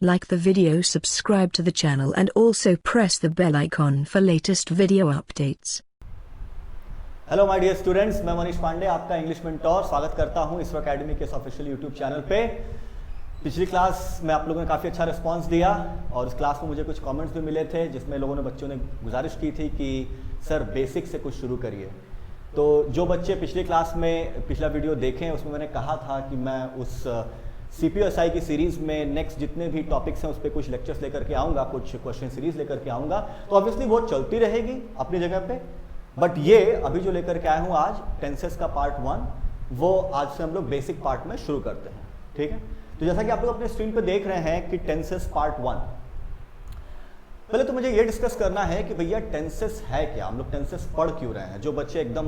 Like the video, subscribe to the channel and also press the bell icon for latest video updates. Hello my dear students, मैं मनीष पांडे आपका English mentor स्वागत करता हूं ISRO academy के official YouTube channel पे। पिछली class में आप लोगों ने काफ़ी अच्छा रिस्पांस दिया और उस क्लास में मुझे कुछ कमेंट्स भी मिले थे जिसमें लोगों ने बच्चों ने गुजारिश की थी कि सर बेसिक से कुछ शुरू करिए। तो जो बच्चे पिछली क्लास में पिछला वीडियो देखें उसमें मैंने कहा था कि मैं उस CPSI की सीरीज़ में नेक्स्ट जितने भी टॉपिक्स हैं उस पर कुछ लेक्चर्स लेकर के आऊँगा, कुछ क्वेश्चन सीरीज लेकर के आऊँगा। तो ऑब्वियसली वो चलती रहेगी अपनी जगह पे, बट ये अभी जो लेकर के आया हूँ आज टेंसेस का पार्ट 1, वो आज से हम लोग बेसिक पार्ट में शुरू करते हैं। ठीक है, तो जैसा कि आप लोग अपने स्क्रीन पे देख रहे हैं कि टेंसेस पार्ट 1, पहले तो मुझे ये डिस्कस करना है कि भैया टेंसेस है क्या, हम लोग टेंसेस पढ़ क्यों रहे हैं। जो बच्चे एकदम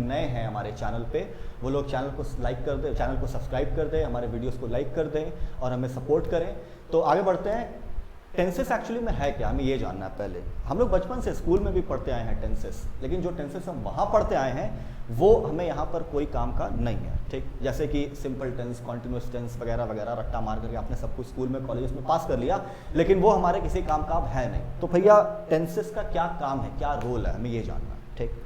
नए हैं हमारे चैनल पे, वो लोग चैनल को लाइक कर दें, चैनल को सब्सक्राइब कर दें, हमारे वीडियोस को लाइक कर दें और हमें सपोर्ट करें। तो आगे बढ़ते हैं। टेंसेस एक्चुअली में है क्या, हमें ये जानना है। पहले हम लोग बचपन से स्कूल में भी पढ़ते आए हैं टेंसेस, लेकिन जो टेंसेस हम वहाँ पढ़ते आए हैं वो हमें यहाँ पर कोई काम का नहीं है। ठीक, जैसे कि सिंपल टेंस, कॉन्टिन्यूस टेंस वगैरह वगैरह रट्टा मार करके आपने सब कुछ स्कूल में कॉलेज में पास कर लिया, लेकिन वो हमारे किसी काम का अब है नहीं। तो भैया टेंसेस का क्या काम है, क्या रोल है, हमें ये जानना है। ठीक,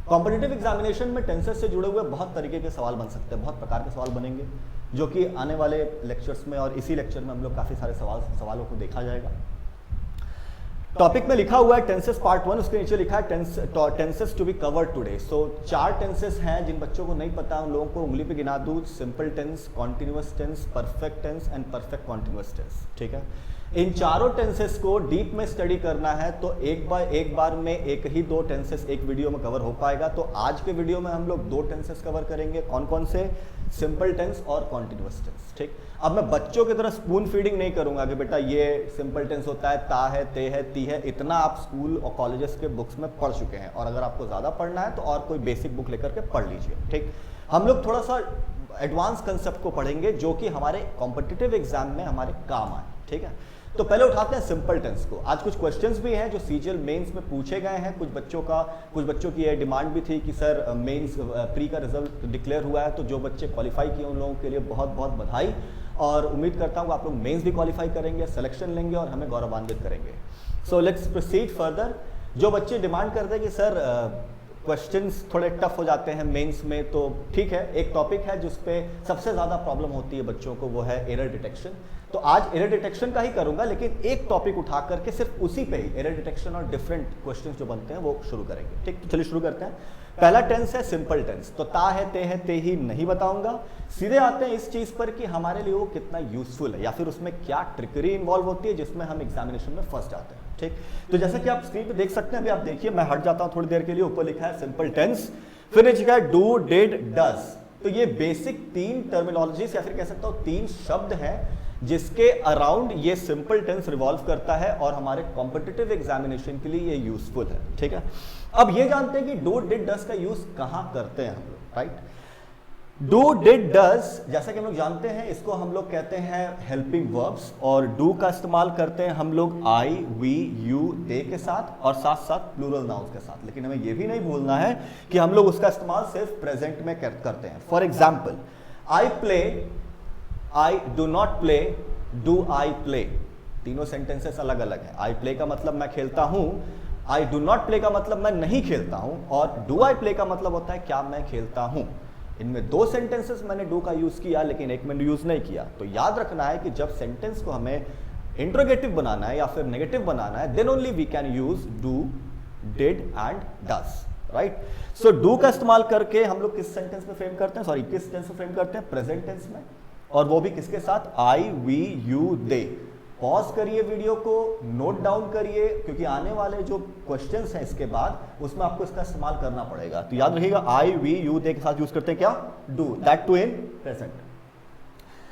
कॉम्पिटिटिव एग्जामिनेशन में टेंसेस से जुड़े हुए बहुत तरीके के सवाल बन सकते हैं, बहुत प्रकार के सवाल बनेंगे, जो कि आने वाले लेक्चर्स में और इसी लेक्चर में हम लोग काफ़ी सारे सवालों को देखा जाएगा। टॉपिक में लिखा हुआ है टेंसेस पार्ट 1, उसके नीचे लिखा है tenses to be covered today. So 4 tenses हैं, जिन बच्चों को नहीं पता उन लोगों को उंगली पे गिना दूं। Simple tense, continuous tense, perfect tense and perfect continuous tense. ठीक है, इन चारों टेंसेस को डीप में स्टडी करना है तो एक बार में एक ही 2 टेंसेस एक वीडियो में कवर हो पाएगा। तो आज के वीडियो में हम लोग 2 टेंसेस कवर करेंगे। कौन कौन से? सिंपल टेंस और कॉन्टिन्यूअस टेंस। ठीक, अब मैं बच्चों की तरह स्पून फीडिंग नहीं करूंगा कि बेटा ये सिंपल टेंस होता है, ता है, ते है, ती है। इतना आप स्कूल और कॉलेजेस के बुक्स में पढ़ चुके हैं, और अगर आपको ज़्यादा पढ़ना है तो और कोई बेसिक बुक लेकर के पढ़ लीजिए। ठीक, हम लोग थोड़ा सा एडवांस कंसेप्ट को पढ़ेंगे जो कि हमारे कॉम्पिटिटिव एग्जाम में हमारे काम आए। ठीक है, तो पहले उठाते हैं सिंपल टेंस को। आज कुछ क्वेश्चंस भी हैं जो सीजीएल मेंस में पूछे गए हैं। कुछ बच्चों की ये डिमांड भी थी कि सर मेंस प्री का रिजल्ट डिक्लेयर हुआ है, तो जो बच्चे क्वालिफाई किए उन लोगों के लिए बहुत बहुत बधाई, और उम्मीद करता हूँ आप लोग मेंस भी क्वालिफाई करेंगे, सिलेक्शन लेंगे और हमें गौरवान्वित करेंगे। So let's proceed further. जो बच्चे डिमांड करते हैं कि सर क्वेश्चंस थोड़े टफ हो जाते हैं मेंस में, तो ठीक है, एक टॉपिक है जिस पे सबसे ज़्यादा प्रॉब्लम होती है बच्चों को, वो है एरर डिटेक्शन। तो आज एरर डिटेक्शन का ही करूंगा, लेकिन एक टॉपिक उठा करके सिर्फ उसी पे ही एरर डिटेक्शन और डिफरेंट क्वेश्चंस जो बनते हैं वो शुरू करेंगे। ठीक, तो चलिए शुरू करते हैं। पहला टेंस है सिंपल टेंस। तो ता है, ते है, ते ही नहीं बताऊंगा। सीधे आते हैं इस चीज पर कि हमारे लिए वो कितना यूजफुल है या फिर उसमें क्या ट्रिकरी इन्वॉल्व होती है जिसमें हम एग्जामिनेशन में फंस जाते हैं। ठीक, तो जैसा कि आप स्क्रीन पे देख सकते हैं, अभी आप देखिए, मैं हट जाता हूं थोड़ी देर के लिए। ऊपर लिखा है सिंपल टेंस, फिर लिखा है डू, डिड, डज। तो ये बेसिक 3 टर्मिनोलॉजीज या फिर कह सकता हूं 3 शब्द हैं जिसके अराउंड ये सिंपल टेंस रिवॉल्व करता है और हमारे कॉम्पिटिटिव एग्जामिनेशन के लिए ये यूजफुल है। ठीक है, अब ये जानते हैं कि डू, डिड, डज का यूज कहां करते हैं हम लोग। राइट, डू, डिड, डज, जैसा कि हम लोग जानते हैं, इसको हम लोग कहते हैं हेल्पिंग वर्ब्स, और डू का इस्तेमाल करते हैं हम लोग आई, वी, यू, दे के साथ और साथ साथ प्लूरल नाउन्स के साथ। लेकिन हमें यह भी नहीं भूलना है कि हम लोग उसका इस्तेमाल सिर्फ प्रेजेंट में करते हैं। For example, I play, I do not play, do I play. तीनों सेंटेंसेस अलग अलग हैं। आई प्ले का मतलब मैं खेलता हूं, आई डू नॉट प्ले का मतलब मैं नहीं खेलता हूं, और डू आई प्ले का मतलब होता है क्या मैं खेलता हूं। इनमें 2 सेंटेंसेस मैंने डू का यूज किया, लेकिन एक मैंने यूज नहीं किया। तो याद रखना है कि जब सेंटेंस को हमें इंट्रोगेटिव बनाना है या फिर नेगेटिव बनाना है, then only we can use do, did and does. Right, so do का इस्तेमाल करके हम लोग किस सेंटेंस में फ्रेम करते हैं, सॉरी किस टेंस में फ्रेम करते हैं, प्रेजेंट टेंस में, और वो भी किसके साथ, आई, वी, यू, दे। पॉज करिए वीडियो को, नोट डाउन करिए, क्योंकि आने वाले जो क्वेश्चंस हैं इसके बाद उसमें आपको इसका इस्तेमाल करना पड़ेगा। तो याद रखिएगा, आई, वी, यू, दे के साथ यूज करते हैं क्या, do, that too in present.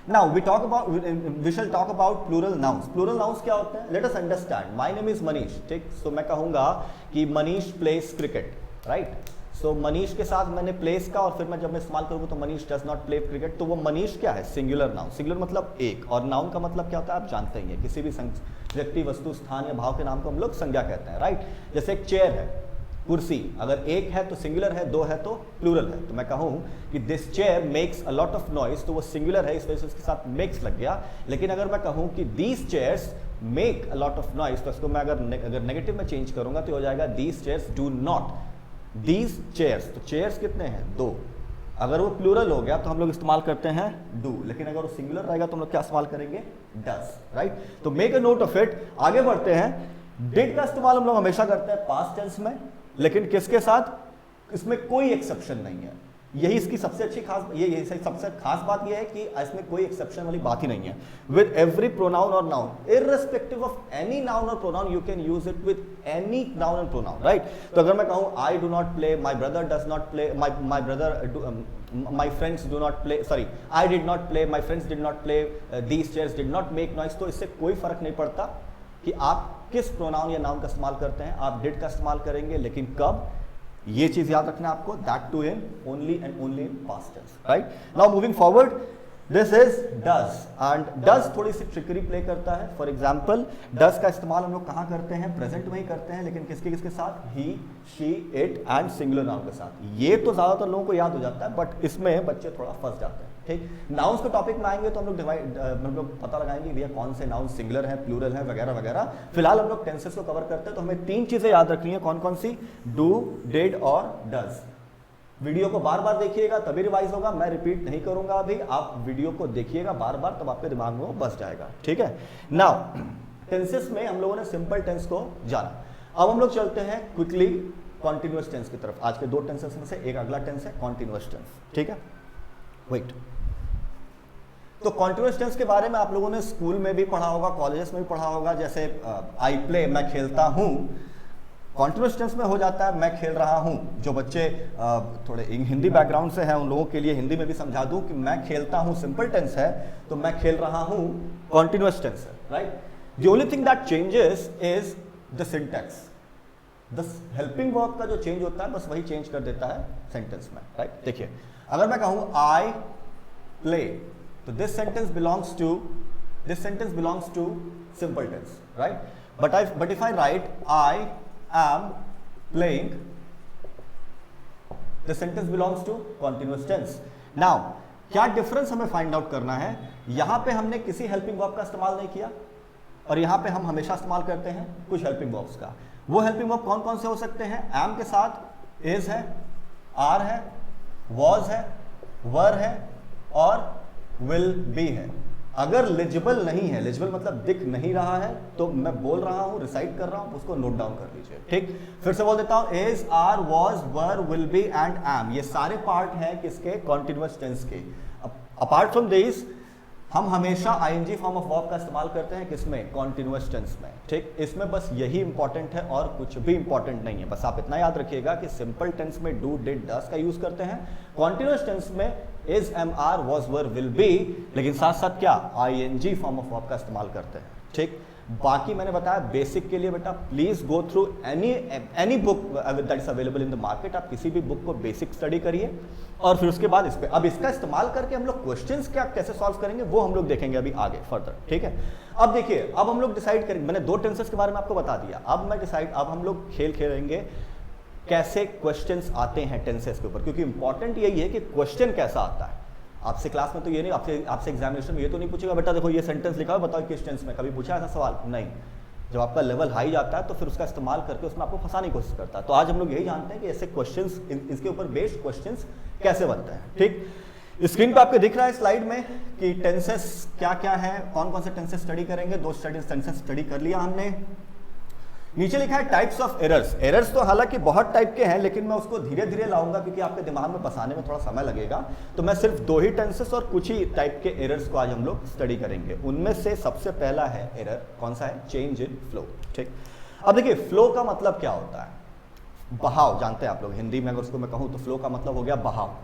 Now we shall talk about plural nouns. Plural nouns क्या होते हैं, let us understand. My name is Manish. ठीक, सो मैं कहूंगा कि Manish plays cricket. Right, so Manish के साथ मैंने प्लेस का, और फिर मैं जब मैं इस्तेमाल करूंगा तो Manish does not play cricket. तो वो मनीष क्या है, सिंगुलर नाउन। सिंगुलर मतलब एक, और नाउन का मतलब क्या होता है आप जानते ही हैं, किसी भी व्यक्ति, वस्तु, स्थान या भाव के नाम को हम लोग संज्ञा कहते हैं। राइट, जैसे एक चेयर है, कुर्सी अगर एक है तो सिंगुलर है, दो है तो प्लूरल है। तो मैं कहूँ कि this chair makes a lot of noise, तो वो सिंगुलर है, इस वजह से उसके साथ मेक्स लग गया। लेकिन अगर मैं कहूँ कि these chairs make a lot of noise, तो इसको मैं अगर नेगेटिव में चेंज करूंगा तो हो जाएगा these chairs do not. These chairs, तो चेयर्स कितने हैं? दो। अगर वो प्लूरल हो गया तो हम लोग इस्तेमाल करते हैं डू, लेकिन अगर वो सिंगुलर रहेगा तो हम लोग क्या इस्तेमाल करेंगे? Does, right. तो make a note of it. आगे बढ़ते हैं। डिड का इस्तेमाल हम लोग हमेशा करते हैं पास्ट टेंस में, लेकिन किसके साथ? इसमें कोई एक्सेप्शन नहीं है। यही इसकी सबसे अच्छी खास, ये सबसे खास बात यह है कि इसमें कोई एक्सेप्शन वाली बात ही नहीं है। विद एवरी प्रोनाउन और noun, irrespective of any noun और pronoun, you can use it with any noun and pronoun, right. तो अगर मैं कहूं I do not play, my brother does not play, my brother, my friends do not play, sorry, I did not play, my friends did not play, these chairs did not make noise, तो इससे कोई फर्क नहीं पड़ता कि आप किस pronoun या नाउन का इस्तेमाल करते हैं। आप डिड का इस्तेमाल करेंगे, लेकिन कब? ये चीज याद रखना है आपको, that too in only and only in past tense, right. Now moving forward, this is does, and does थोड़ी सी ट्रिकरी प्ले करता है। फॉर एग्जाम्पल, डज का इस्तेमाल हम लोग कहाँ करते हैं? प्रेजेंट में ही करते हैं, लेकिन किसके किसके साथ? He, she, it and singular noun के साथ। ये तो ज्यादातर लोगों को याद हो जाता है, बट इसमें बच्चे थोड़ा फंस जाते हैं, ठीक। नाउन्स के टॉपिक में आएंगे तो हम लोग पता लगाएंगे भैया कौन से नाउन सिंगुलर है, प्लूरल है, वगैरह वगैरह। फिलहाल हम लोग टेंसेस को कवर करते हैं, तो हमें तीन चीजें याद रखनी है। कौन कौन सी? डू, डिड और डज। वीडियो को बार बार देखिएगा तभी रिवाइज होगा, मैं रिपीट नहीं करूंगा अभी, आप वीडियो को देखिएगा बार बार, तब आपके दिमाग में वो बस जाएगा, ठीक है। नाउ टेंसेस में हम लोगों ने सिंपल टेंस को जाना, अब हम लोग चलते हैं क्विकली कॉन्टिन्यूअस टेंस की तरफ। आज के दो टेंसेस में से एक अगला टेंस है कॉन्टिन्यूअस टेंस, ठीक है। वेट, तो कॉन्टिन्यूअस टेंस के बारे में आप लोगों ने स्कूल में भी पढ़ा होगा, कॉलेजेस में भी पढ़ा होगा। जैसे आई प्ले, मैं खेलता हूं, कॉन्टिन्यूअस टेंस में हो जाता है मैं खेल रहा हूं। जो बच्चे थोड़े हिंदी बैकग्राउंड से हैं उन लोगों के लिए हिंदी में भी समझा दूं कि मैं खेलता हूं सिंपल टेंस है, तो मैं खेल रहा हूं कॉन्टिन्यूअस टेंस है, right. The only thing that changes is the syntax. The helping verb का जो चेंज होता है बस वही चेंज कर देता है सेंटेंस में, राइट। देखिए, अगर मैं कहूं आई प्ले, तो this sentence belongs to simple tense, right. But if I write I am playing, the sentence belongs to continuous tense. Now क्या डिफरेंस हमें फाइंड आउट करना है? यहां पे हमने किसी हेल्पिंग वर्ब का इस्तेमाल नहीं किया, और यहां पे हम हमेशा इस्तेमाल करते हैं कुछ हेल्पिंग वर्ब्स का। वो हेल्पिंग वर्ब कौन कौन से हो सकते हैं? am के साथ is है, are है, was है, were है और will be है। अगर लिजिबल नहीं है, लिजिबल मतलब दिख नहीं रहा है, तो मैं बोल रहा हूं, रिसाइट कर रहा हूं, उसको नोट डाउन कर लीजिए, ठीक। फिर से बोल देता हूं, is, are, was, were, will be and am, ये सारे पार्ट हैं किसके? कॉन्टिन्यूअस टेंस के। अपार्ट फ्रॉम दिस हम हमेशा आईएनजी फॉर्म ऑफ वर्ब का इस्तेमाल करते हैं किसमें? कॉन्टिन्यूअस टेंस में, ठीक। इसमें बस यही इंपॉर्टेंट है और कुछ भी इंपॉर्टेंट नहीं है। बस आप इतना याद रखिएगा कि सिंपल टेंस में डू, डिड, डज का यूज करते हैं, कॉन्टिन्यूअस टेंस में is, am, are, was, were, will be, लेकिन साथ साथ क्या? आईएनजी फॉर्म ऑफ वर्ब का इस्तेमाल करते हैं, ठीक। बाकी मैंने बताया बेसिक के लिए बेटा please go through any book that is available in the market. आप किसी भी बुक को बेसिक स्टडी करिए और फिर उसके बाद इस पे अब इसका इस्तेमाल करके हम लोग क्वेश्चंस क्या कैसे सॉल्व करेंगे वो हम लोग देखेंगे अभी आगे फर्दर, ठीक है। अब देखिए, अब हम लोग डिसाइड करेंगे, मैंने दो टेंसेस के बारे में आपको बता दिया, अब हम लोग खेल खेलेंगे कैसे क्वेश्चंस आते हैं टेंसेस के ऊपर, क्योंकि इंपॉर्टेंट यही है कि क्वेश्चन कैसा आता है। आपसे क्लास में तो ये नहीं, आपसे एग्जामिनेशन में ये तो नहीं पूछेगा बेटा देखो ये सेंटेंस लिखा है बताओ किस टेंस में, कभी पूछा ऐसा सवाल? नहीं। जब आपका लेवल हाई जाता है तो फिर उसका इस्तेमाल करके उसमें आपको फंसाने की कोशिश करता है। तो आज हम लोग यही जानते हैं कि ऐसे क्वेश्चंस, इसके ऊपर बेस्ड क्वेश्चंस कैसे बनते हैं, ठीक। स्क्रीन पे आपको दिख रहा है स्लाइड में कि टेंसेस क्या क्या है, कौन कौन से टेंसेस स्टडी करेंगे। दो टेंसेस स्टडी कर लिया हमने। नीचे लिखा है टाइप्स ऑफ एरर्स। एरर्स तो हालांकि बहुत टाइप के हैं, लेकिन मैं उसको धीरे धीरे लाऊंगा क्योंकि आपके दिमाग में बसाने में थोड़ा समय लगेगा। तो मैं सिर्फ दो ही टेंसेस और कुछ ही टाइप के एरर्स को आज हम लोग स्टडी करेंगे। उनमें से सबसे पहला है एरर, कौन सा है? चेंज इन फ्लो, ठीक। अब देखिए, फ्लो का मतलब क्या होता है? बहाव, जानते हैं आप लोग हिंदी में, अगर उसको मैं कहूँ तो फ्लो का मतलब हो गया बहाव।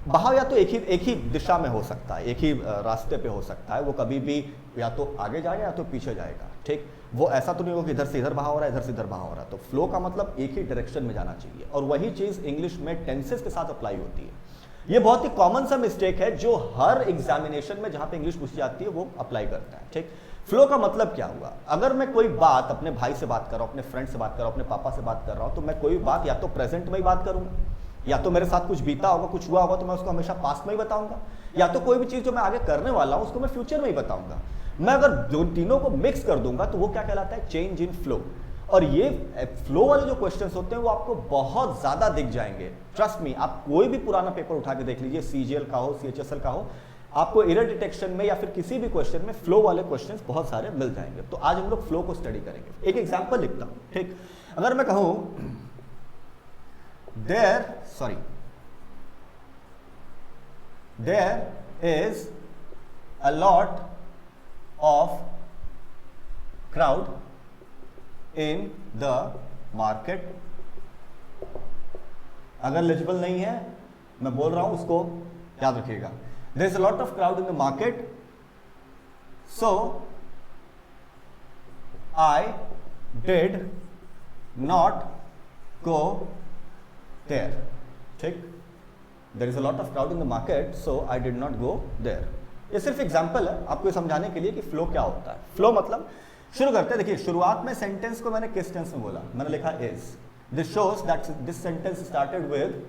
बहाव या तो एक ही दिशा में हो सकता है, एक ही रास्ते पे हो सकता है। वो कभी भी या तो आगे जाएगा या तो पीछे जाएगा, ठीक। वो ऐसा तो नहीं होगा कि इधर से इधर बहाव हो रहा है, इधर से इधर बहाव हो रहा है। तो फ्लो का मतलब एक ही डायरेक्शन में जाना चाहिए, और वही चीज इंग्लिश में टेंसेस के साथ अप्लाई होती है। ये बहुत ही कॉमन सा मिस्टेक है जो हर एग्जामिनेशन में जहां पे इंग्लिश पूछी जाती है वो अप्लाई करता है, ठीक। फ्लो का मतलब क्या हुआ? अगर मैं कोई बात अपने भाई से बात कर रहा हूं, अपने फ्रेंड से बात कर रहा हूं, अपने पापा से बात कर रहा हूं, तो मैं कोई बात या तो प्रेजेंट में ही बात करूंगा, या तो मेरे साथ कुछ बीता होगा, कुछ हुआ होगा, तो मैं उसको हमेशा पास्ट में ही बताऊंगा, या तो कोई भी चीज जो मैं आगे करने वाला हूं उसको मैं फ्यूचर में ही बताऊंगा। मैं अगर दो तीनों को मिक्स कर दूंगा तो वो क्या कहलाता है? Change in flow. और ये फ्लो वाले जो क्वेश्चंस होते हैं वो आपको बहुत ज्यादा दिख जाएंगे, ट्रस्ट मी। आप कोई भी पुराना पेपर उठा के देख लीजिए, सीजीएल का हो, सीएचएसएल का हो, आपको एरर डिटेक्शन में या फिर किसी भी क्वेश्चन में फ्लो वाले क्वेश्चंस बहुत सारे मिल जाएंगे। तो आज हम लोग फ्लो को स्टडी करेंगे। एक एग्जांपल लिखता हूं, ठीक? अगर मैं कहूं there is a lot of crowd in the market. अगर लेजिबल नहीं है मैं बोल रहा हूं, उसको याद रखिएगा। There is a lot of crowd in the market, so I did not go there. ठीक? There is a lot of crowd in the market, so I did not go there. ये सिर्फ एग्जाम्पल है आपको समझाने के लिए कि flow क्या होता है। फ्लो मतलब, शुरू करते हैं। देखिए, शुरुआत में सेंटेंस को मैंने किस टेंस में बोला? मैंने लिखा is. This shows that this sentence started with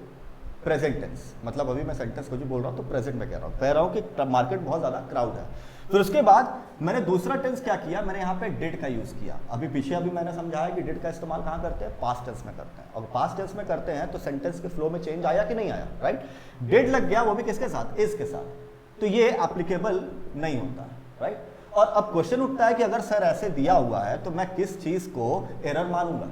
present tense. मतलब अभी मैं सेंटेंस को जो बोल रहा हूं तो प्रेजेंट में कह रहा हूं कि मार्केट बहुत ज्यादा क्राउड है। फिर उसके बाद मैंने दूसरा टेंस क्या किया? मैंने यहाँ पे डिड का यूज किया। अभी मैंने समझाया कि डिड का इस्तेमाल कहाँ करते हैं? पास्ट टेंस में करते हैं। और पास्ट टेंस में करते हैं तो सेंटेंस के फ्लो में चेंज आया कि नहीं आया? राइट? डिड लग गया, वो भी किसके साथ? इज के साथ। तो ये एप्लीकेबल नहीं होता है, राइट? और अब क्वेश्चन उठता है कि अगर सर ऐसे दिया हुआ है तो मैं किस चीज को एरर मानूंगा?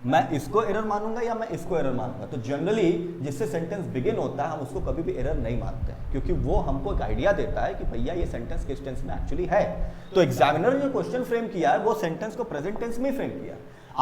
मैं इसको एरर मानूंगा या मैं इसको एरर मानूंगा? तो जनरली जिससे सेंटेंस बिगिन होता है हम उसको कभी भी एरर नहीं मानते हैं, क्योंकि वो हमको एक आइडिया देता है कि भैया ये सेंटेंस किस टेंस में एक्चुअली है। तो एग्जामिनर ने जो क्वेश्चन फ्रेम किया है वो सेंटेंस को प्रेजेंट टेंस में फ्रेम किया।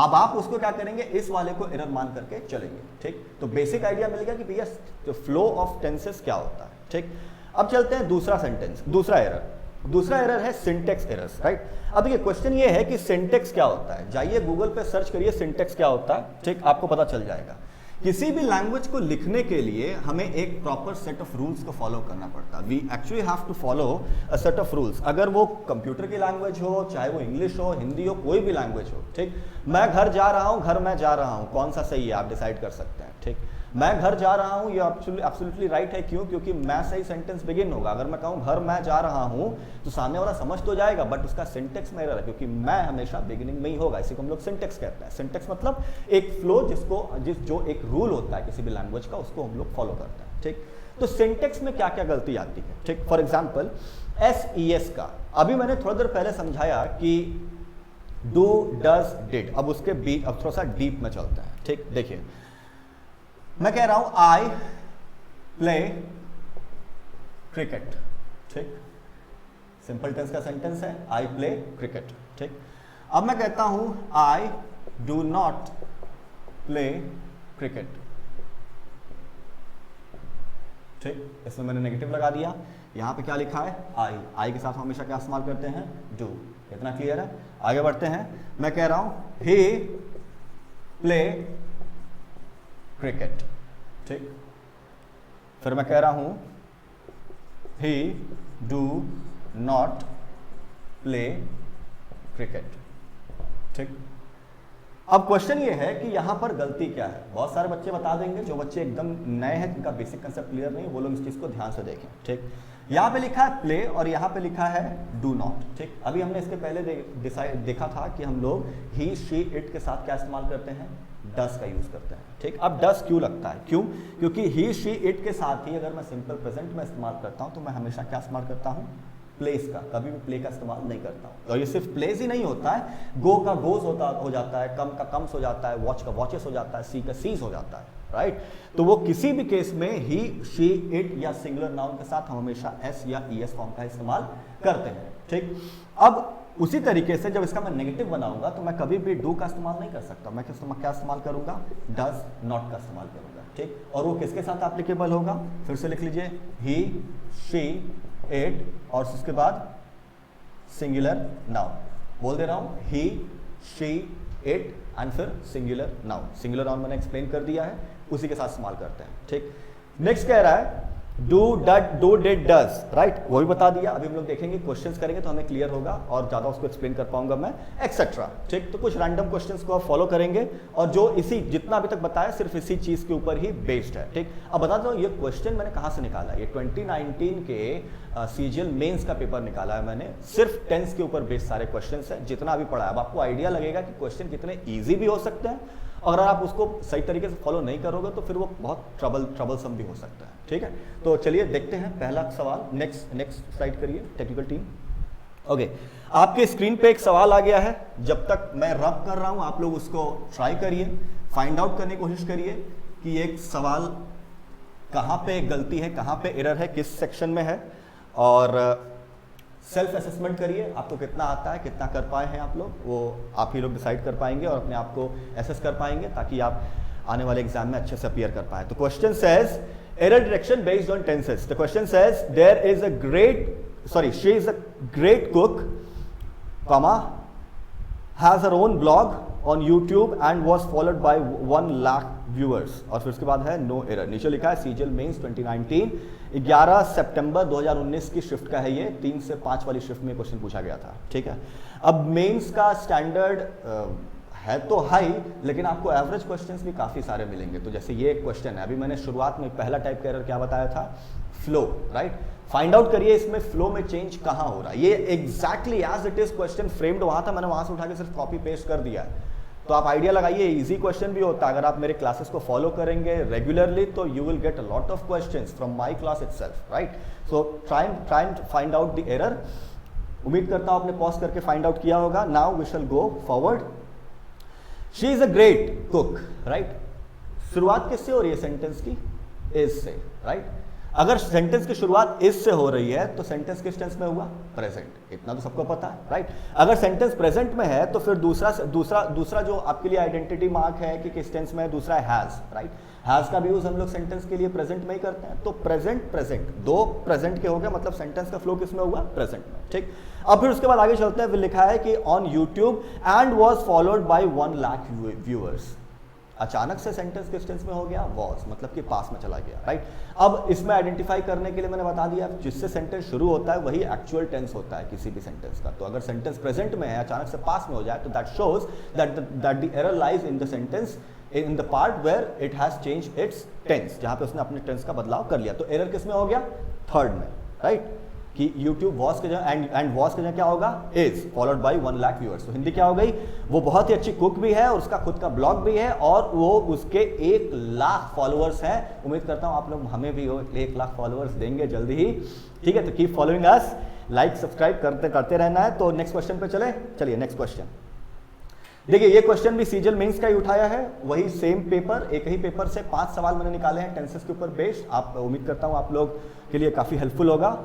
अब आप उसको क्या करेंगे? इस वाले को एरर मान करके चलेंगे। ठीक? तो बेसिक आइडिया मिल गया कि भैया जो फ्लो ऑफ टेंसेस क्या होता है। ठीक? अब चलते हैं दूसरा सेंटेंस, दूसरा एरर। दूसरा एरर है सिंटेक्स एरर्स, राइट? अब ये क्वेश्चन ये है कि सिंटेक्स क्या होता है। जाइए गूगल पे सर्च करिए सिंटेक्स क्या होता है, ठीक? आपको पता चल जाएगा। किसी भी लैंग्वेज को लिखने के लिए हमें एक प्रॉपर सेट ऑफ रूल्स को फॉलो करना पड़ता है। We actually have to follow a set of rules. अगर वो कंप्यूटर की लैंग्वेज हो, चाहे वो इंग्लिश हो, हिंदी हो, कोई भी लैंग्वेज हो, ठीक? मैं घर जा रहा हूँ, घर में जा रहा हूँ, कौन सा सही है आप डिसाइड कर सकते हैं। ठीक? मैं घर जा रहा हूँ, ये एब्सोल्युटली राइट है। क्यों? क्योंकि मैं सही सेंटेंस बिगिन होगा। अगर मैं कहूँ घर मैं जा रहा हूँ तो सामने वाला समझ तो जाएगा, बट उसका सिंटेक्स में एरर है, क्योंकि मैं हमेशा बिगिनिंग में ही होगा। इसी को हम लोग सिंटेक्स कहते हैं। सिंटेक्स मतलब एक फ्लो जो एक रूल होता है किसी भी लैंग्वेज का, उसको हम लोग फॉलो करते हैं। ठीक? तो सिंटेक्स में क्या क्या गलती आती है? ठीक? फॉर एग्जाम्पल SES का अभी मैंने थोड़ा देर पहले समझाया कि डू, डज, डिड। अब उसके बीच अब थोड़ा सा डीप में चलते हैं। ठीक? देखिए, मैं कह रहा हूं आई प्ले क्रिकेट। ठीक? सिंपल टेंस का सेंटेंस है, आई प्ले क्रिकेट। ठीक? अब मैं कहता हूं आई डू नॉट प्ले क्रिकेट। ठीक? इसमें मैंने नेगेटिव लगा दिया। यहां पे क्या लिखा है? आई के साथ हम हमेशा क्या इस्तेमाल करते हैं? डू। इतना क्लियर है? आगे बढ़ते हैं। मैं कह रहा हूं ही प्ले क्रिकेट। ठीक? फिर मैं कह रहा हूं ही डू नॉट प्ले क्रिकेट। ठीक? अब क्वेश्चन ये है कि यहां पर गलती क्या है? बहुत सारे बच्चे बता देंगे, जो बच्चे एकदम नए हैं, जिनका बेसिक कंसेप्ट क्लियर नहीं, वो लोग इस चीज को ध्यान से देखें। ठीक? यहां पे लिखा है प्ले और यहां पे लिखा है डू नॉट। ठीक? अभी हमने इसके पहले देखा था कि हम लोग ही, शी, इट के साथ क्या इस्तेमाल करते हैं? डस का यूज करते हैं। ठीक? अब डस क्यों लगता है? क्यों? क्योंकि ही, शी, इट के साथ ही अगर मैं सिंपल प्रेजेंट में इस्तेमाल करता हूं तो मैं हमेशा क्या इस्तेमाल करता हूं? प्लेस का। कभी भी प्ले का इस्तेमाल नहीं करता हूं। और ये सिर्फ प्लेस ही नहीं होता है, गो का गोज हो जाता है, कम का कम्स हो जाता है, वॉच का वॉचेस हो जाता है, सी का सीज हो जाता है। राइट? तो वो किसी भी केस में ही, शी, इट या सिंगुलर नाउन के साथ हम हमेशा एस या ईएस फॉर्म का इस्तेमाल करते हैं। ठीक? अब उसी तरीके से जब इसका मैं नेगेटिव बनाऊंगा तो मैं कभी भी डू का इस्तेमाल नहीं कर सकता। मैं क्या इस्तेमाल करूंगा? डज नॉट का इस्तेमाल करूंगा। ठीक? और वो किसके साथ एप्लीकेबल होगा? फिर से लिख लीजिए, ही, शी, इट और उसके बाद सिंगुलर नाउन। बोल दे रहा हूं, ही, शी, इट एंड फिर सिंगुलर नाउन। सिंगुलर नाउन मैंने एक्सप्लेन कर दिया है, उसी के साथ इस्तेमाल करते हैं। ठीक? नेक्स्ट कह रहा है do dot do did does, right, वो भी बता दिया। अभी हम लोग देखेंगे, क्वेश्चंस करेंगे तो हमें क्लियर होगा और ज्यादा उसको एक्सप्लेन कर पाऊंगा मैं, एक्सेट्रा। ठीक, तो कुछ रैंडम क्वेश्चंस को आप फॉलो करेंगे और जो इसी जितना अभी तक बताया सिर्फ इसी चीज के ऊपर ही बेस्ड है। ठीक, अब बता दो ये क्वेश्चन मैंने कहां से निकाला है। ये 2019 के सीजीएल मेंस का पेपर निकाला है मैंने, सिर्फ टेंस के ऊपर बेस्ड सारे क्वेश्चंस हैं जितना अभी पढ़ा है। अब आपको आइडिया लगेगा कि क्वेश्चन कितने ईजी भी हो सकते हैं, अगर आप उसको सही तरीके से फॉलो नहीं करोगे तो फिर वो बहुत ट्रबलसम भी हो सकता है। ठीक है, तो चलिए देखते हैं पहला सवाल। नेक्स्ट स्लाइड करिए टेक्निकल टीम। ओके, आपके स्क्रीन पे एक सवाल आ गया है। जब तक मैं रब कर रहा हूं आप लोग उसको ट्राई करिए, फाइंड आउट करने की कोशिश करिए कि एक सवाल कहां पे गलती है, कहां पे एरर है, किस सेक्शन में है, और सेल्फ असेसमेंट करिए, आपको कितना आता है, कितना कर पाए हैं आप लोग, वो आप ही लोग डिसाइड कर पाएंगे और अपने आप को एसेस कर पाएंगे ताकि आप आने वाले एग्जाम में अच्छे से अपीयर कर पाए। तो question says error detection based on tenses. The question says there is she is a great cook, comma, has her own blog on YouTube and was followed by 1 lakh viewers, और फिर उसके बाद है नो एरर। नीचे लिखा है CGL mains 2019, 11 सितंबर 2019 की shift का है ये, 3 से 5 वाली शिफ्ट में क्वेश्चन पूछा गया था। ठीक है, अब मेंस का स्टैंडर्ड है तो हाई, लेकिन आपको एवरेज क्वेश्चंस भी काफी सारे मिलेंगे। तो जैसे ये क्वेश्चन है, अभी मैंने शुरुआत में पहला टाइप का एरर क्या बताया था, फ्लो, राइट। फाइंड आउट करिए इसमें फ्लो में चेंज कहां हो रहा है। ये exactly as it is question framed वहां था, मैंने वहां से उठा के सिर्फ कॉपी पेस्ट कर दिया है। तो आप आइडिया लगाइए, इजी क्वेश्चन भी होता है। अगर आप मेरे क्लासेस को फॉलो करेंगे रेगुलरली तो you will get a lot of questions from my class itself, right. So try and find out the error. उम्मीद करता हूं आपने पॉज करके फाइंड आउट किया होगा। Now we shall go forward. She is a great cook, right. शुरुआत किससे हो रही है सेंटेंस की, इज से, राइट। अगर सेंटेंस की शुरुआत इज से हो रही है तो सेंटेंस किस टेंस में हुआ, प्रेजेंट, इतना तो सबको पता है, राइट। अगर सेंटेंस प्रेजेंट में है तो फिर दूसरा जो आपके लिए आइडेंटिटी मार्क है कि किस टेंस में है, दूसरा है हैज, राइट। हैज का भी यूज हम लोग सेंटेंस के लिए प्रेजेंट में ही करते हैं। तो प्रेजेंट दो प्रेजेंट के हो गए, मतलब सेंटेंस का फ्लो किस में हुआ, प्रेजेंट में। ठीक, अब फिर उसके बाद आगे चलते हैं। लिखा है कि on YouTube and was followed by 1 lakh viewers. अचानक से सेंटेंस किस टेंस में हो गया, वॉज, मतलब कि पास में चला गया, राइट। अब इसमें आइडेंटिफाई करने के लिए मैंने बता दिया, जिससे सेंटेंस शुरू होता है वही एक्चुअल टेंस होता है किसी भी सेंटेंस का। तो अगर सेंटेंस प्रेजेंट में है अचानक से पास में हो जाए तो that shows that the error lies in the sentence in the part where it has change its tense, जहां पे उसने अपने टेंस का बदलाव कर लिया। तो एरर किस में हो गया, थर्ड में, राइट, कि YouTube वॉज के जगह एंड वॉज के जगह क्या होगा, is followed by 1 lakh viewers. तो हिंदी क्या हो गई, वो बहुत ही अच्छी कुक भी है और उसका खुद का ब्लॉग भी है और वो उसके 1 लाख फॉलोअर्स हैं। उम्मीद करता हूं आप लोग हमें भी 1 लाख फॉलोअर्स देंगे जल्दी ही। ठीक है, तो keep following us, like subscribe करते रहना है। तो नेक्स्ट क्वेश्चन पे चलिए नेक्स्ट क्वेश्चन देखिए। ये क्वेश्चन भी सीजीएल मेंस का ही उठाया है, वही सेम पेपर, एक ही पेपर से 5 सवाल मैंने निकाले हैं टेंसेस के ऊपर बेस्ड। आप उम्मीद करता हूं आप लोग के लिए काफी हेल्पफुल होगा।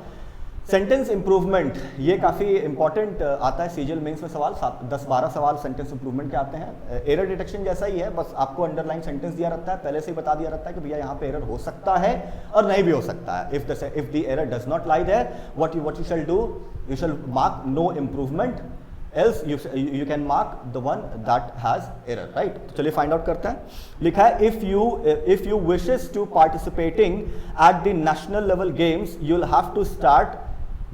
सेंटेंस इंप्रूवमेंट, ये काफी इंपॉर्टेंट आता है सीजीएल मेंस में। सवाल 10-12 सवाल सेंटेंस इंप्रूवमेंट के आते हैं। एरर डिटेक्शन जैसा ही है, बस आपको अंडरलाइन सेंटेंस दिया रहता है, पहले से ही बता दिया रहता है कि भैया यहाँ पे एरर हो सकता है और नहीं भी हो सकता है। If the error does not lie there, what you shall do, you shall mark no improvement, else you can mark the one that has error, right। तो चलिए फाइंड आउट करते हैं। लिखा है if you wishes to participating at the national level games you'll have to start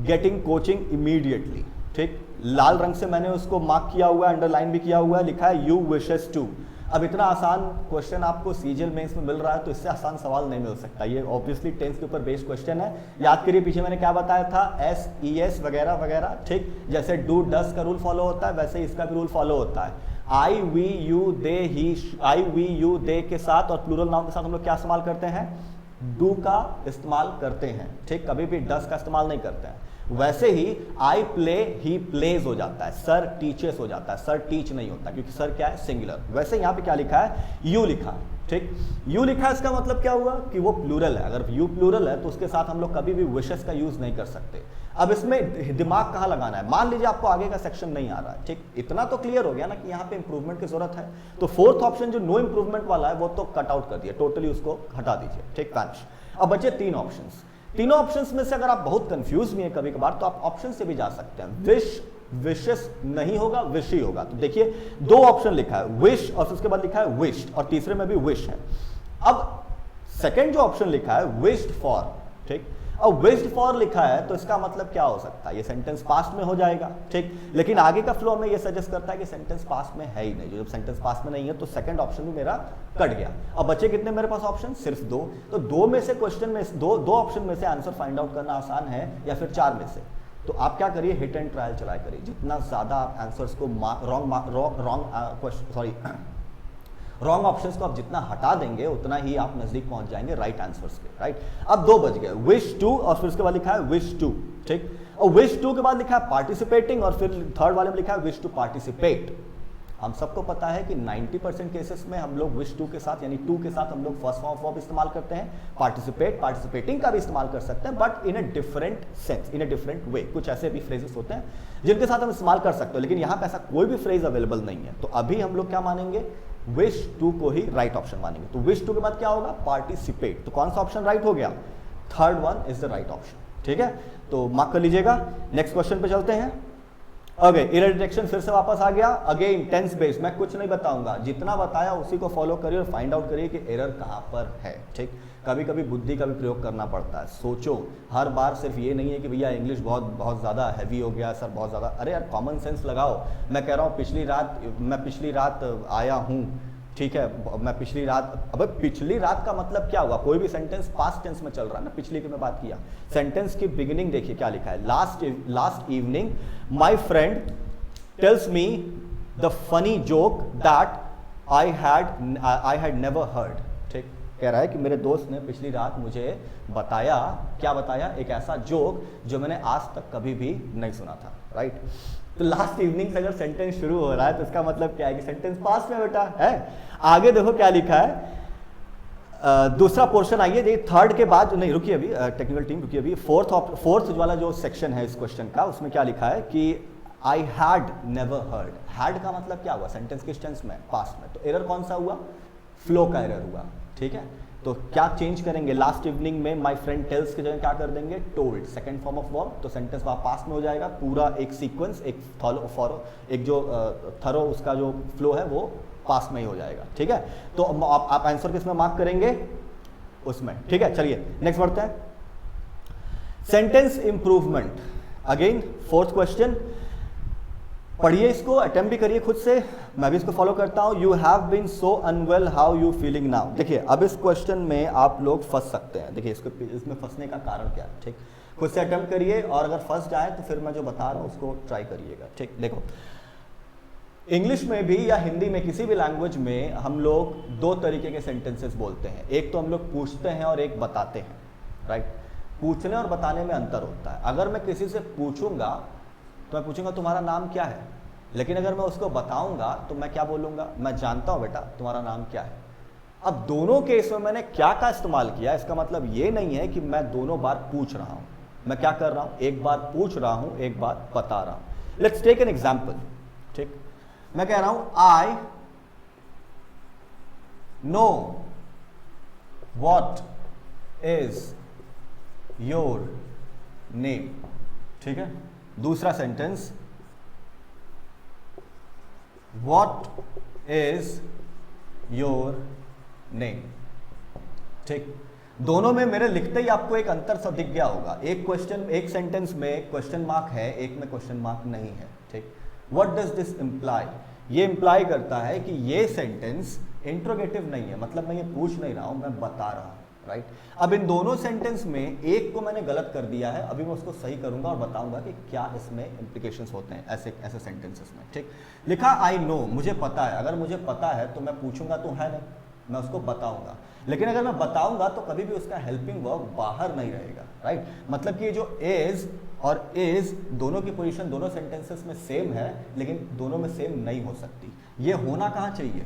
getting coaching immediately। ठीक, लाल रंग से मैंने उसको मार्क किया हुआ है, अंडरलाइन भी किया हुआ है, लिखा है you wishes to। अब इतना आसान क्वेश्चन आपको सीजीएल मेंस में मिल रहा है तो इससे आसान सवाल नहीं मिल सकता। ये ऑब्वियसली टेंस के ऊपर बेस्ड क्वेश्चन है। याद करिए पीछे मैंने क्या बताया था, एस, ई एस वगैरह वगैरह। ठीक, जैसे डू डस का रूल फॉलो होता है वैसे इसका भी रूल फॉलो होता है। I, we, you, they, he, I, we, you, they के साथ और प्लूरल नाउन के साथ हम लोग क्या इस्तेमाल करते हैं, डू का इस्तेमाल करते हैं। ठीक, कभी भी डस का इस्तेमाल नहीं करते हैं। वैसे ही आई प्ले, ही प्लेज हो जाता है, सर टीचेस हो जाता है, सर टीच नहीं होता क्योंकि सर क्या है, सिंगुलर। वैसे यहाँ पे क्या लिखा है, यू लिखा है। ठीक, यू लिखा है, इसका मतलब क्या हुआ कि वो प्लूरल है। अगर यू प्लूरल है तो उसके साथ हम लोग कभी भी विशेस का यूज नहीं कर सकते। अब इसमें दिमाग कहाँ लगाना है, मान लीजिए आपको आगे का सेक्शन नहीं आ रहा है। ठीक, इतना तो क्लियर हो गया ना कि यहाँ पे इंप्रूवमेंट की जरूरत है। तो फोर्थ ऑप्शन जो नो इंप्रूवमेंट वाला है वो तो कट आउट कर दिया, टोटली उसको हटा दीजिए। ठीक, कांच। अब बचे 3 ऑप्शंस। तीनों ऑप्शंस में से अगर आप बहुत कंफ्यूज भी हैं कभी कभार तो आप ऑप्शन से भी जा सकते हैं। विश, विशेस नहीं होगा, विश ही होगा। तो देखिए 2 ऑप्शन लिखा है, विश और उसके बाद लिखा है विश्ड, और तीसरे में भी विश है। अब सेकंड जो ऑप्शन लिखा है विश्ड फॉर, ठीक। अब विश्ड फॉर लिखा है तो इसका मतलब क्या हो सकता है, ये सेंटेंस पास्ट में हो जाएगा, ठीक। लेकिन आगे का फ्लो में ये सजेस्ट करता है कि सेंटेंस पास्ट में है ही नहीं, जो जब सेंटेंस पास्ट में नहीं है तो सेकंड ऑप्शन भी मेरा कट गया। अब बचे कितने मेरे पास ऑप्शन, सिर्फ दो। तो दो में से क्वेश्चन में दो ऑप्शन में से आंसर फाइंड आउट करना आसान है या फिर चार में से। तो आप क्या करिए, हिट एंड ट्रायल चलाया करिए। जितना ज्यादा आप आंसर्स को रॉन्ग ऑप्शंस को आप जितना हटा देंगे उतना ही आप नजदीक पहुंच जाएंगे राइट आंसर्स के, राइट। अब दो बज गए, विश टू और फिर उसके बाद लिखा है विश टू, ठीक। और विश टू के बाद लिखा है पार्टिसिपेटिंग और फिर थर्ड वाले में लिखा है विश टू पार्टिसिपेट। हम सबको पता है कि 90% केसेस में हम लोग विश टू के साथ यानी टू के साथ हम लोग फर्स्ट फॉर्म ऑफ वर्ब इस्तेमाल करते हैं, पार्टिसिपेट पार्टिसिपेटिंग का भी इस्तेमाल कर सकते हैं, but in a different sense, in a different way. कुछ ऐसे भी फ्रेजेस होते हैं जिनके साथ हम इस्तेमाल कर सकते हो, लेकिन यहाँ पे ऐसा कोई भी फ्रेज अवेलेबल नहीं है। तो अभी हम लोग क्या मानेंगे, विश टू को ही राइट ऑप्शन मानेंगे। तो विश टू के बाद क्या होगा, पार्टिसिपेट। तो कौन सा ऑप्शन राइट हो गया, third one is the right option, ठीक है। तो मार्क कर लीजिएगा। नेक्स्ट क्वेश्चन पे चलते हैं। ओके, एरर डिटेक्शन फिर से वापस आ गया। अगेन टेंस बेस्ड, मैं कुछ नहीं बताऊंगा, जितना बताया उसी को फॉलो करिए और फाइंड आउट करिए कि एरर कहां पर है, ठीक। कभी कभी बुद्धि का भी प्रयोग करना पड़ता है। सोचो, हर बार सिर्फ ये नहीं है कि भैया इंग्लिश बहुत ज़्यादा हैवी हो गया सर, बहुत ज़्यादा। अरे यार कॉमन सेंस लगाओ। मैं कह रहा हूँ मैं पिछली रात आया हूँ, ठीक है, मैं पिछली रात। अब पिछली रात का मतलब क्या हुआ, कोई भी सेंटेंस पास्ट टेंस में चल रहा है ना, पिछली की मैं बात किया। सेंटेंस की बिगिनिंग देखिए क्या लिखा है, last evening my friend tells me the funny joke that I had never heard, ठीक। कह रहा है कि मेरे दोस्त ने पिछली रात मुझे बताया, क्या बताया, एक ऐसा जोक जो मैंने आज तक कभी भी नहीं सुना था, राइट। तो लास्ट इवनिंग से अगर सेंटेंस शुरू हो रहा है तो इसका मतलब क्या है कि सेंटेंस पास्ट में बेटा है। आगे देखो क्या लिखा है, दूसरा पोर्शन आइए, ये थर्ड के बाद नहीं, रुकिए अभी, टेक्निकल टीम रुकिए अभी। फोर्थ वाला जो सेक्शन है इस क्वेश्चन का, उसमें क्या लिखा है कि I had never heard. Had का मतलब क्या हुआ, सेंटेंस किस टेंस में, पास्ट में। तो एरर कौन सा हुआ, फ्लो का एरर हुआ, ठीक है। तो क्या चेंज करेंगे, लास्ट इवनिंग में माय फ्रेंड टेल्स की जगह क्या कर देंगे, told, second form of verb. तो सेंटेंस वहां पास्ट में हो जाएगा, पूरा एक सीक्वेंस, एक थरो उसका जो फ्लो है वो पास्ट में ही हो जाएगा, ठीक है। तो आप आंसर किसमें मार्क करेंगे, उसमें, ठीक है। चलिए नेक्स्ट बढ़ते हैं। Sentence improvement, again fourth question, पढ़िए इसको, अटेम्प्ट भी करिए खुद से, मैं भी इसको फॉलो करता हूं। You have been so unwell, how you feeling now. देखिए अब इस क्वेश्चन में आप लोग फंस सकते हैं, देखिए इसमें फंसने का कारण क्या है, ठीक। खुद से अटेम्प्ट करिए और अगर फंस जाए तो फिर मैं जो बता रहा हूं उसको ट्राई करिएगा, ठीक। देखो इंग्लिश में भी या हिंदी में किसी भी लैंग्वेज में हम लोग दो तरीके के सेंटेंसेस बोलते हैं। एक तो हम लोग पूछते हैं और एक बताते हैं, राइट। पूछने और बताने में अंतर होता है। अगर मैं किसी से पूछूंगा तो मैं पूछूंगा तुम्हारा नाम क्या है, लेकिन अगर मैं उसको बताऊंगा तो मैं क्या बोलूंगा, मैं जानता हूं बेटा तुम्हारा नाम क्या है। अब दोनों केस में मैंने क्या का इस्तेमाल किया, इसका मतलब ये नहीं है कि मैं दोनों बार पूछ रहा हूं। मैं क्या कर रहा हूं, एक बार पूछ रहा हूं, एक बार बता रहा हूं। लेट्स टेक एन एग्जांपल, ठीक। मैं कह रहा हूं I know what is your name, ठीक है। दूसरा sentence, what is your name, ठीक। दोनों में मेरे लिखते ही आपको एक अंतर सा दिख गया होगा। एक सेंटेंस में क्वेश्चन मार्क है, एक में क्वेश्चन मार्क नहीं है, ठीक। व्हाट डज दिस इंप्लाई, ये इंप्लाई करता है कि ये सेंटेंस इंट्रोगेटिव नहीं है, मतलब मैं ये पूछ नहीं रहा हूं, मैं बता रहा हूं, राइट। अब इन दोनों सेंटेंस में एक को मैंने गलत कर दिया है, अभी मैं उसको सही करूंगा और बताऊंगा कि क्या इसमें इंप्लीकेशंस होते हैं ऐसे सेंटेंसेस में, ठीक। लिखा आई नो, मुझे पता है। अगर मुझे पता है तो मैं पूछूंगा तो है नहीं, मैं उसको बताऊंगा। लेकिन अगर मैं बताऊंगा तो कभी भी उसका हेल्पिंग वर्ब बाहर नहीं रहेगा, राइट। मतलब कि जो इज और इज दोनों की पोजीशन दोनों सेंटेंसेस में सेम है, लेकिन दोनों में सेम नहीं हो सकती। ये होना कहाँ चाहिए,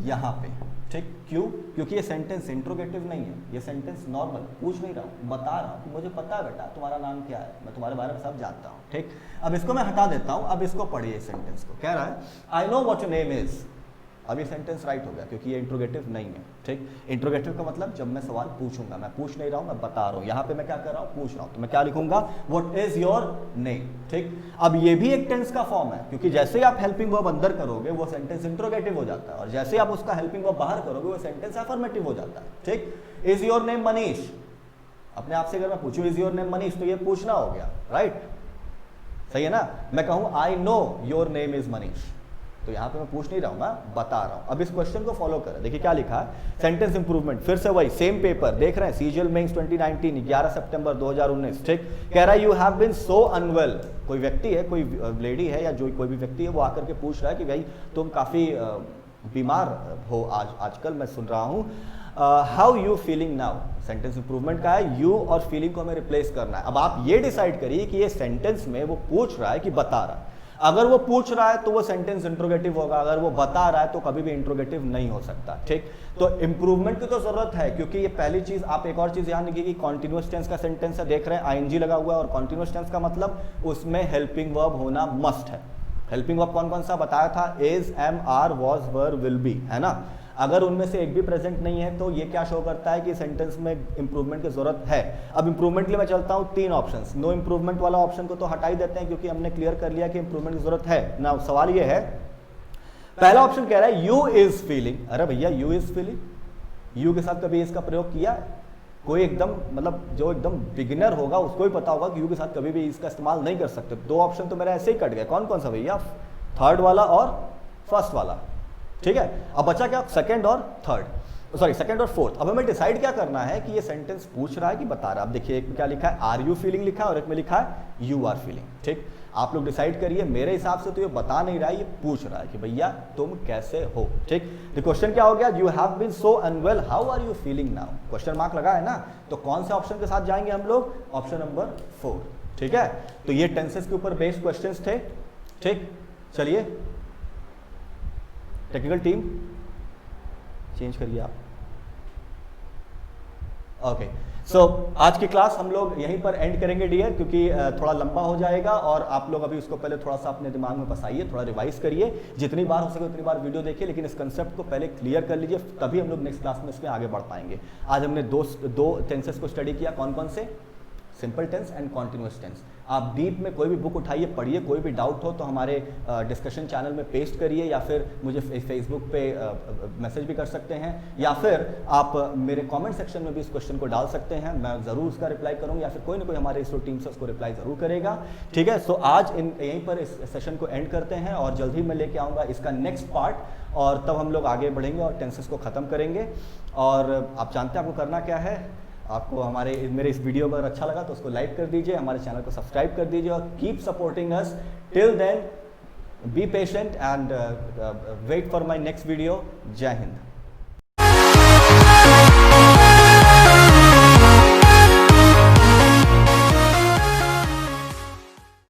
यहाँ पे, ठीक। क्यों, क्योंकि ये सेंटेंस इंट्रोगेटिव नहीं है, ये सेंटेंस नॉर्मल, पूछ नहीं रहा हूँ, बता रहा हूँ। मुझे पता है बेटा तुम्हारा नाम क्या है, मैं तुम्हारे बारे में सब जानता हूँ, ठीक। अब इसको मैं हटा देता हूँ, अब इसको पढ़िए। इस सेंटेंस को कह रहा है I know what your name is. अब ये सेंटेंस राइट हो गया क्योंकि ये इंट्रोगेटिव नहीं है, ठीक। इंट्रोगेटिव का मतलब जब मैं सवाल पूछूंगा, मैं पूछ नहीं रहा हूं, मैं बता रहा हूं। यहाँ पे मैं क्या कर रहा हूं, पूछ रहा हूं। तो मैं क्या लिखूंगा, व्हाट इज योर नेम, ठीक। अब ये भी एक टेंस का फॉर्म है, क्योंकि जैसे ही आप हेल्पिंग वर्ब अंदर करोगे वो सेंटेंस इंट्रोगेटिव हो जाता है, और जैसे ही आप उसका हेल्पिंग वर्ब बाहर करोगे वो सेंटेंस अफर्मेटिव हो जाता है, ठीक। इज योर नेम मनीष, अपने आप से अगर मैं पूछूं इज योर नेम मनीष, तो ये पूछना हो गया, राइट? सही है ना? मैं कहूं I know your name is Manish, तो यहां पे मैं पूछ नहीं रहा हूं, मैं बता रहा हूं। अब इस क्वेश्चन को फॉलो करें, देखिए क्या लिखा है, सेंटेंस इंप्रूवमेंट, फिर से वही सेम पेपर देख रहे हैं, सीजीएल मेंस 2019 11 सितंबर 2019, ठीक? कह रहा है you have been so unwell, कोई व्यक्ति है, कोई लेडी है या जो कोई भी व्यक्ति है वो आकर के पूछ रहा है कि भाई तुम काफी बीमार हो आजकल, मैं सुन रहा हूं, how you feeling now. Sentence improvement का है, यू और फीलिंग को हमें रिप्लेस करना है। अब आप ये डिसाइड करिए कि ये सेंटेंस में वो पूछ रहा है कि बता रहा है। अगर वो पूछ रहा है तो वो सेंटेंस इंट्रोगेटिव होगा, अगर वो बता रहा है तो कभी भी इंट्रोगेटिव नहीं हो सकता, ठीक? तो इंप्रूवमेंट की तो जरूरत है, क्योंकि ये पहली चीज, आप एक और चीज ध्यान रखिए कि कॉन्टिन्यूअस टेंस का सेंटेंस है, देख रहे हैं आईएनजी लगा हुआ है, और कॉन्टिन्यूअस टेंस का मतलब उसमें हेल्पिंग वर्ब होना मस्ट है। हेल्पिंग वर्ब कौन कौन सा बताया था, is, am, are, was, were, will be, है ना? अगर उनमें से एक भी प्रेजेंट नहीं है तो ये क्या शो करता है कि सेंटेंस में इंप्रूवमेंट की जरूरत है। अब इंप्रूवमेंट के लिए मैं चलता हूं 3 ऑप्शंस, नो इंप्रूवमेंट वाला ऑप्शन को तो हटा ही देते हैं क्योंकि हमने क्लियर कर लिया कि इंप्रूवमेंट की जरूरत है ना। सवाल ये है, पहला ऑप्शन कह रहा है यू इज फीलिंग, अरे भैया यू इज फीलिंग, यू के साथ कभी इसका प्रयोग किया है? कोई एकदम मतलब जो एकदम बिगिनर होगा उसको ही पता होगा कि यू के साथ कभी भी इसका इस्तेमाल नहीं कर सकते। 2 ऑप्शन तो मेरा ऐसे ही कट गया, कौन कौन सा भैया, थर्ड वाला और फर्स्ट वाला, ठीक है? अब बचा क्या, सेकंड और थर्ड, सॉरी सेकंड और फोर्थ। अब हमें डिसाइड क्या करना है कि ये सेंटेंस पूछ रहा है कि बता रहा है। अब देखिए एक में क्या लिखा है, आर यू फीलिंग लिखा है और एक में लिखा है यू आर फीलिंग, ठीक? आप लोग डिसाइड करिए, मेरे हिसाब से तो ये बता नहीं रहा है, ये पूछ रहा है कि भैया तुम कैसे हो, ठीक? तो क्वेश्चन क्या हो गया, you have been so unwell, how are you feeling now, question mark लगा है ना? तो कौन से ऑप्शन के साथ जाएंगे हम लोग, ऑप्शन नंबर 4, ठीक है? तो ये टेंसेस के ऊपर बेस्ड क्वेश्चंस थे, ठीक? चलिए टेक्निकल टीम चेंज करिए आप। ओके, सो आज की क्लास हम लोग यहीं पर एंड करेंगे डियर, क्योंकि थोड़ा लंबा हो जाएगा और आप लोग अभी उसको पहले थोड़ा सा अपने दिमाग में बसाइए, थोड़ा रिवाइज करिए, जितनी बार हो सके उतनी बार वीडियो देखिए, लेकिन इस कंसेप्ट को पहले क्लियर कर लीजिए, तभी हम लोग नेक्स्ट क्लास में इसमें आगे बढ़ पाएंगे। आज हमने दो टेंसेस को स्टडी किया, कौन कौन से, simple tense and continuous tense. आप डीप में कोई भी बुक उठाइए, पढ़िए, कोई भी डाउट हो तो हमारे डिस्कशन चैनल में पेस्ट करिए, या फिर मुझे फेसबुक पे मैसेज भी कर सकते हैं, या फिर आप मेरे कमेंट सेक्शन में भी इस क्वेश्चन को डाल सकते हैं, मैं ज़रूर उसका रिप्लाई करूँगा, या फिर कोई ना कोई हमारे इसरो टीम से उसको रिप्लाई ज़रूर करेगा, ठीक है? सो आज यहीं पर इस सेशन को एंड करते हैं और जल्द ही मैं लेके आऊँगा इसका नेक्स्ट पार्ट, और तब हम लोग आगे बढ़ेंगे और टेंसेस को ख़त्म करेंगे। और आप जानते हैं आपको करना क्या है, आपको मेरे इस वीडियो अगर अच्छा लगा तो उसको लाइक कर दीजिए, हमारे चैनल को सब्सक्राइब कर दीजिए, और keep supporting us. Till then be patient and wait for my next video. जय हिंद।